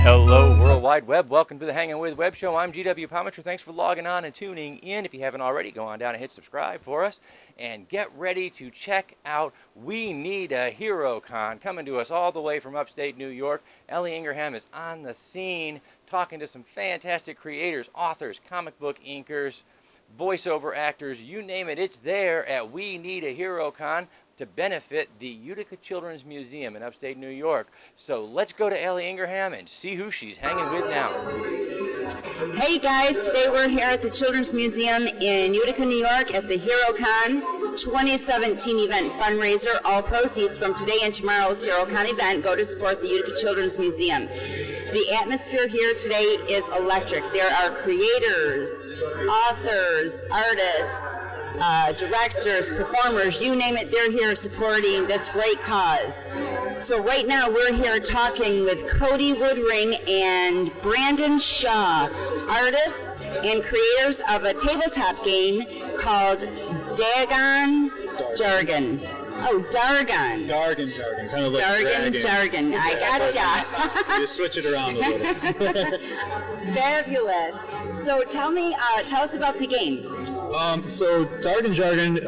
Hello, World Wide Web. Welcome to the Hangin With Web Show. I'm GW Pometcher. Thanks for logging on and tuning in. If you haven't already, go on down and hit subscribe for us. And get ready to check out We Need a Hero Con, coming to us all the way from upstate New York. Ellie Ingram is on the scene talking to some fantastic creators, authors, comic book inkers, voiceover actors, you name it, it's there at We Need a Hero Con to benefit the Utica Children's Museum in upstate New York. So let's go to Ellie Ingram and see who she's hanging with now. Hey guys, today we're here at the Children's Museum in Utica, New York at the HeroCon 2017 event fundraiser. All proceeds from today and tomorrow's HeroCon event go to support the Utica Children's Museum. The atmosphere here today is electric. There are creators, authors, artists, directors, performers, you name it, they're here supporting this great cause. So right now we're here talking with Cody Woodring and Brandon Shaw, artists and creators of a tabletop game called Dargon Jargon. Oh, Dargon. Dargon Jargon, kind of like Dargon Jargon. I gotcha. Just switch it around a little. Fabulous. So tell us about the game. So Dargon Jargon,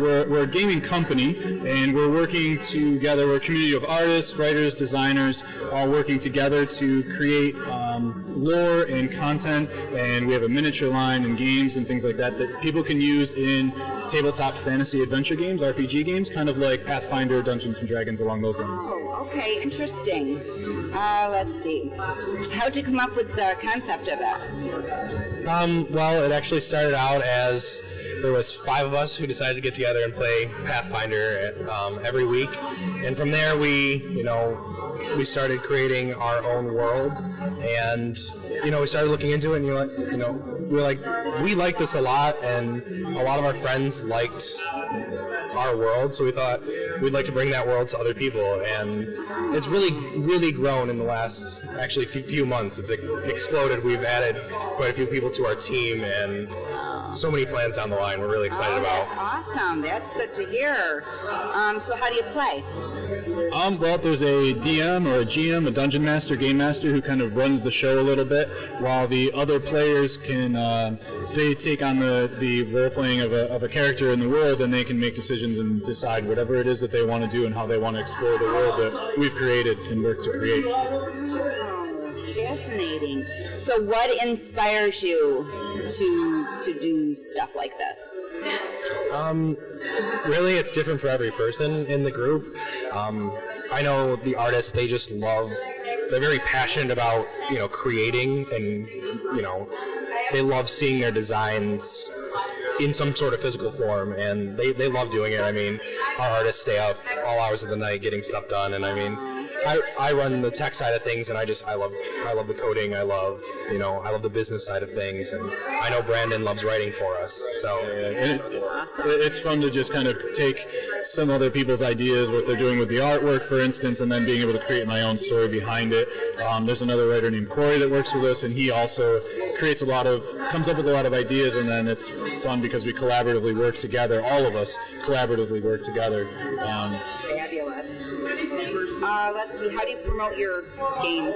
we're a gaming company, and we're working together. We're a community of artists, writers, designers, all working together to create lore and content, and we have a miniature line and games and things like that that people can use in tabletop fantasy adventure games, RPG games, kind of like Pathfinder, Dungeons and Dragons, along those lines. Oh, okay, interesting. Let's see. How'd you come up with the concept of it? Well, it actually started out as there was 5 of us who decided to get together and play Pathfinder every week, and from there we started creating our own world, and we started looking into it, and we like this a lot, and a lot of our friends liked our world, so we thought we'd like to bring that world to other people, and it's really grown in the last actually few months. It's exploded. We've added quite a few people to our team, and so many plans down the line we're really excited about. That's awesome. That's good to hear. So how do you play? Well, there's a DM or a GM, a Dungeon Master, Game Master, who kind of runs the show a little bit, while the other players can, they take on the role-playing of a character in the world, and they can make decisions and decide whatever it is that they want to do and how they want to explore the world that we've created and worked to create. Fascinating. So what inspires you to do stuff like this? Really, it's different for every person in the group. I know the artists, they just they're very passionate about, creating, and, they love seeing their designs in some sort of physical form, and they love doing it. I mean, our artists stay up all hours of the night getting stuff done, and I mean, I run the tech side of things, and I love the coding. I love the business side of things, and I know Brandon loves writing for us. So it's fun to just kind of take some other people's ideas, what they're doing with the artwork, for instance, and then being able to create my own story behind it. There's another writer named Corey that works with us, and he also comes up with a lot of ideas, and then it's fun because we collaboratively work together. All of us collaboratively work together. Fabulous. Let's see, how do you promote your games?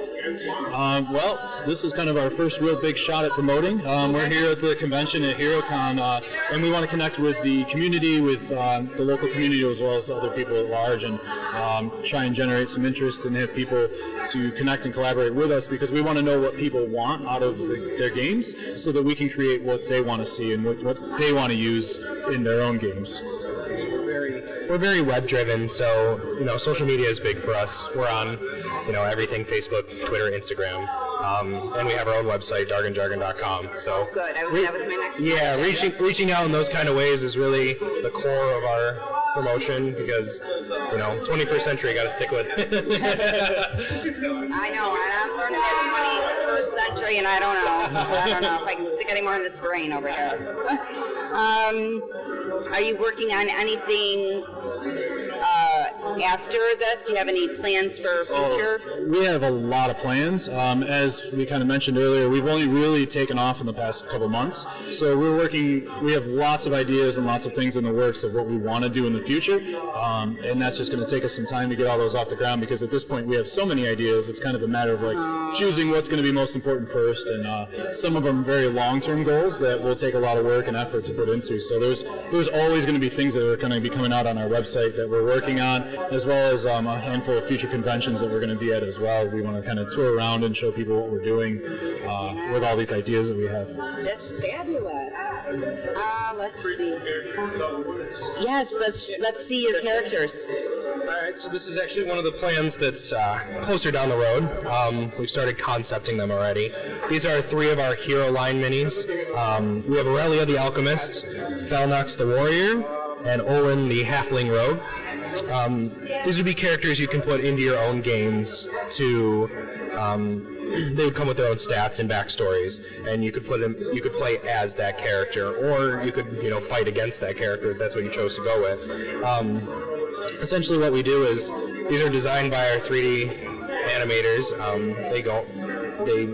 Well, this is kind of our first real big shot at promoting. We're here at the convention at HeroCon, and we want to connect with the community, with the local community, as well as other people at large, and try and generate some interest and have people to connect and collaborate with us, because we want to know what people want out of their games, so that we can create what they want to see and what they want to use in their own games. We're very web driven, so social media is big for us. We're on everything: Facebook, Twitter, Instagram, and we have our own website, dargonjargon.com. So good. That was my next question. Yeah, reaching out in those kind of ways is really the core of our promotion, because 21st century, got to stick with it. I know, I'm learning that 21st poetry, and I don't know if I can stick any more in this brain over here. Are you working on anything after this? Do you have any plans for future? We have a lot of plans. As we kind of mentioned earlier, we've only really taken off in the past couple months. So we have lots of ideas and lots of things in the works of what we want to do in the future. And that's just going to take us some time to get all those off the ground, because at this point we have so many ideas. It's kind of a matter of like choosing what's going to be most important first. And some of them very long-term goals that will take a lot of work and effort to put into. So there's always going to be things that are going to be coming out on our website that we're working on, as well as a handful of future conventions that we're going to be at as well. We want to kind of tour around and show people what we're doing with all these ideas that we have. That's fabulous. Let's see. Yes, let's see your characters. Alright, so this is actually one of the plans that's closer down the road. We've started concepting them already. These are 3 of our hero line minis. We have Aurelia the Alchemist, Felnox the Warrior, and Olin the Halfling Rogue. These would be characters you can put into your own games to... they would come with their own stats and backstories, and you could play as that character, or you could fight against that character if that's what you chose to go with. Essentially what we do is, these are designed by our 3D animators. They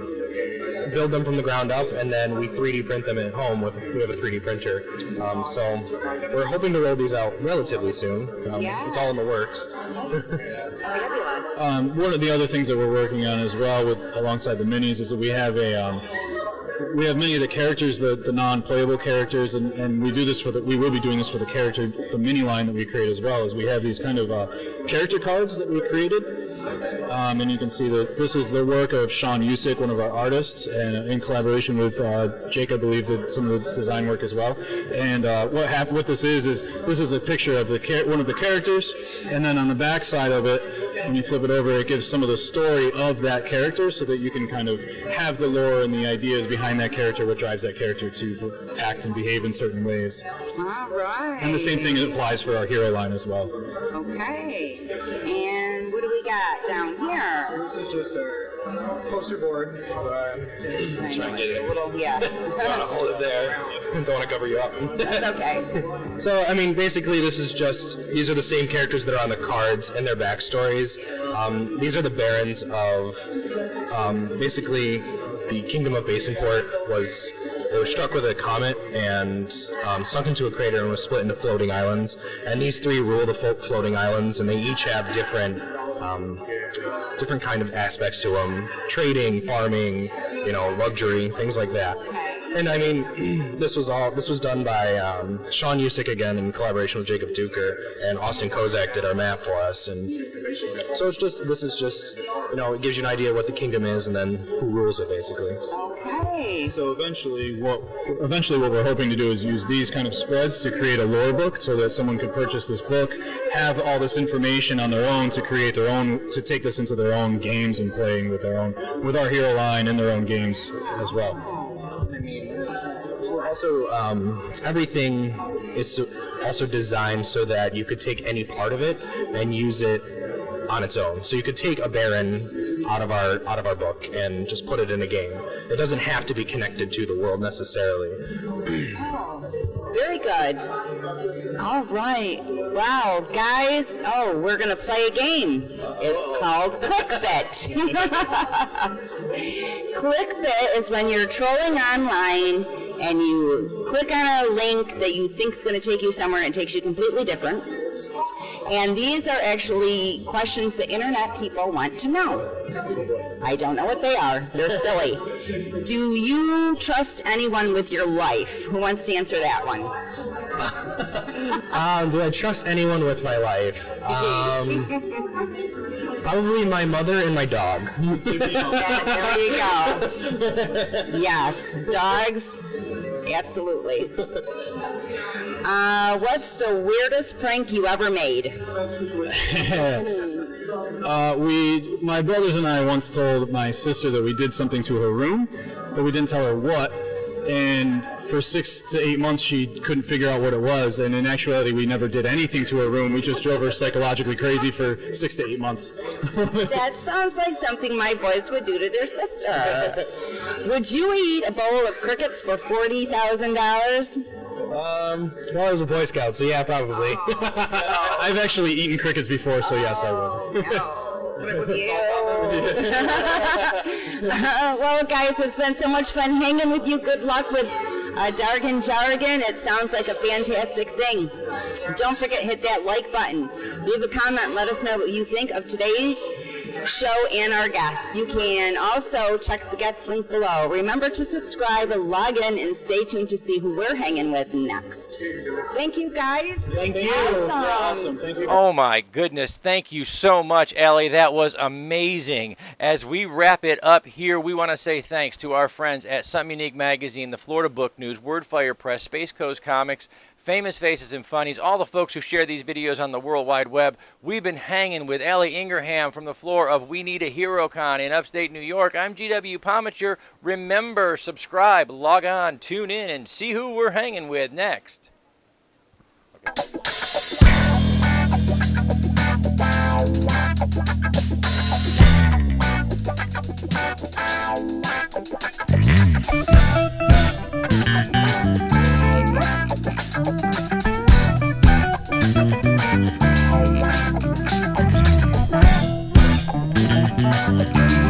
build them from the ground up, and then we 3D print them at home. We have a 3D printer. So we're hoping to roll these out relatively soon. It's all in the works. One of the other things that we're working on as well, alongside the minis, is that we have many of the characters, the non-playable characters, and we will be doing this for the mini line that we create as well. Is we have these kind of character cards that we created. And you can see that this is the work of Sean Usick, one of our artists, and in collaboration with Jake, I believe, did some of the design work as well. And what this is this is a picture of one of the characters, and then on the back side of it, when you flip it over, it gives some of the story of that character, so that you can kind of have the lore and the ideas behind that character, what drives that character to act and behave in certain ways. All right. And the same thing applies for our hero line as well. Okay. And what do we got down here? So this is just a poster board. Try and get it. Yeah. Don't want to hold it there. Don't want to cover you up. That's okay. So, I mean, basically these are the same characters that are on the cards and their backstories. These are the Barrens of, basically, the Kingdom of Basinport they were struck with a comet and sunk into a crater and were split into floating islands. And these 3 rule the floating islands, and they each have different kind of aspects to them: trading, farming, luxury, things like that. And I mean, this was done by Sean Usick again in collaboration with Jacob Duker, and Austin Kozak did our map for us. And so this is just it gives you an idea of what the kingdom is and then who rules it, basically. Okay. So eventually what we're hoping to do is use these kind of spreads to create a lore book, so that someone could purchase this book, have all this information on their own to take this into their own games and playing with our hero line in their own games as well. Also, everything is also designed so that you could take any part of it and use it on its own. So you could take a Baron out of our book and just put it in a game. It doesn't have to be connected to the world necessarily. Very good. All right. Wow, guys. Oh, we're going to play a game. It's called Clickbait. Clickbait is when you're trolling online and you click on a link that you think is going to take you somewhere and it takes you completely different. And these are actually questions the internet people want to know. I don't know what they are. They're silly. Do you trust anyone with your life? Who wants to answer that one? Do I trust anyone with my life? Probably my mother and my dog. Yeah, there you go. Yes, dogs. Absolutely. What's the weirdest prank you ever made? My brothers and I once told my sister that we did something to her room, but we didn't tell her what. and for 6 to 8 months she couldn't figure out what it was, and in actuality we never did anything to her room. We just drove her psychologically crazy for 6 to 8 months. That sounds like something my boys would do to their sister. Would you eat a bowl of crickets for $40,000? Well, I was a Boy Scout, so yeah, probably. I've actually eaten crickets before, so yes, I would. Well, guys, it's been so much fun hanging with you. Good luck with Dargon Jargon. It sounds like a fantastic thing. Don't forget, hit that like button. Leave a comment. Let us know what you think of today's show and our guests. You can also check the guest link below. Remember to subscribe and log in and stay tuned to see who we're hanging with next. Thank you, guys. Thank you. Awesome. Awesome. Thanks. Oh my goodness, thank you so much, Ellie. That was amazing. As we wrap it up here, we want to say thanks to our friends at Something Unique Magazine, the Florida Book News, Wordfire Press, Space Coast Comics, Famous Faces and Funnies, all the folks who share these videos on the World Wide Web. We've been hanging with Ellie Ingram from the floor of We Need a Hero Con in upstate New York. I'm GW Pomacher. Remember, subscribe, log on, tune in, and see who we're hanging with next. Okay.